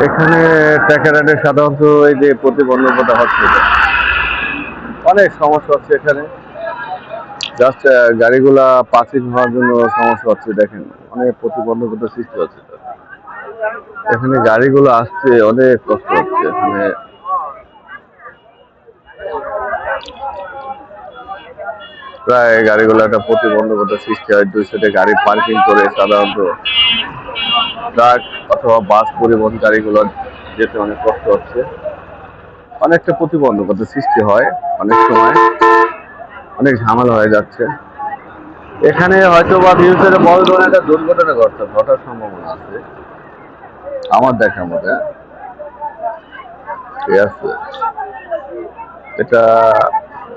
এখানে ট্র্যাকারে সাধারণত এই যে প্রতিবন্ধকতা হচ্ছে, অনেক সমস্যা হচ্ছে এখানে। জাস্ট গাড়িগুলা পাসিং হওয়ার জন্য সমস্যা হচ্ছে। দেখেন অনেক প্রতিবন্ধকতা সৃষ্টি হচ্ছে। এখানে গাড়িগুলো আসছে, অনেক কষ্ট হচ্ছে এখানে। প্রায় গাড়িগুলো একটা প্রতিবন্ধকতা সৃষ্টি হয়। দুই সাইডে গাড়ি পার্কিং করে সাধারণত ট্রাক অথবা বাস পরিবহন গাড়িগুলো যেতে অনেক কষ্ট হচ্ছে। অনেকটা প্রতিবন্ধকতা সৃষ্টি হয়, অনেক সময় অনেক ঝামেলা হয়ে যাচ্ছে। এখানে হয়তো বা ফিউচারে বড় ধরনের একটা দুর্ঘটনা ঘটার সম্ভাবনা আছে আমার দেখা মতে। ঠিক আছে, এটা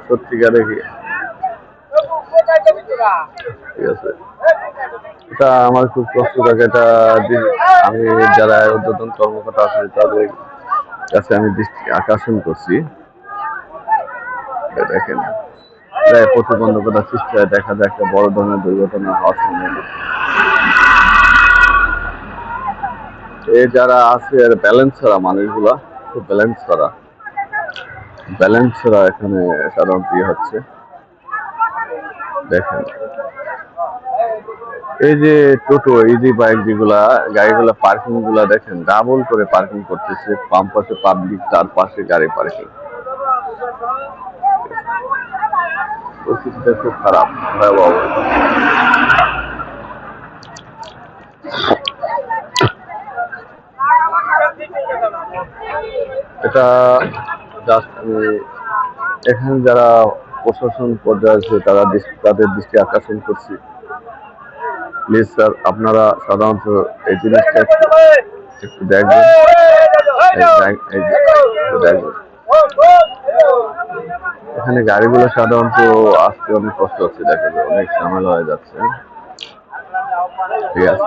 সত্যিকারে ঠিক আছে। এটা আমার খুব কষ্ট লাগে। এটা আমি যারা ঊর্ধ্বতন কর্মকর্তা আছে তাদের কাছে আমি দৃষ্টি আকর্ষণ করছি। দেখেন প্রায় প্রতিবন্ধকতা সৃষ্টি হয়, দেখা যায় একটা বড় ধরনের দুর্ঘটনা হওয়ার সম্ভাবনা। এই যারা আছে আর ব্যালেন্স ছাড়া মানুষগুলা, খুব ব্যালেন্স ছাড়া এখানে সাধারণত হচ্ছে। দেখেন এই যে টোটো, ইজি বাইক যেগুলা গাড়িগুলা পার্কিং গুলা দেখেন ডাবল করে পার্কিং করতেছে। বাম পাশে পাবলিক, তার পাশে গাড়ি পার্কিং। পরিস্থিতিটা খুব খারাপ, ভয়াবহ অবস্থা। এটা জাস্ট আমি এখানে যারা প্রশাসন পর্যায়ে আছে তাদের দৃষ্টি আকর্ষণ করছি। প্লিজ স্যার, আপনারা সাধারণত এই জিনিসটা একটু দেখবেন। এখানে গাড়িগুলো সাধারণত আসতে অনেক কষ্ট হচ্ছে, দেখা যায় অনেক ঝামেলা হয়ে যাচ্ছে। ঠিক আছে,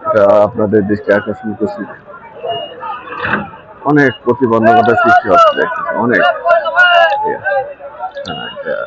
এটা আপনাদের দৃষ্টি আকর্ষণ করছি। অনেক প্রতিবন্ধকতার সৃষ্টি হচ্ছে, অনেক। ঠিক আছে, হ্যাঁ,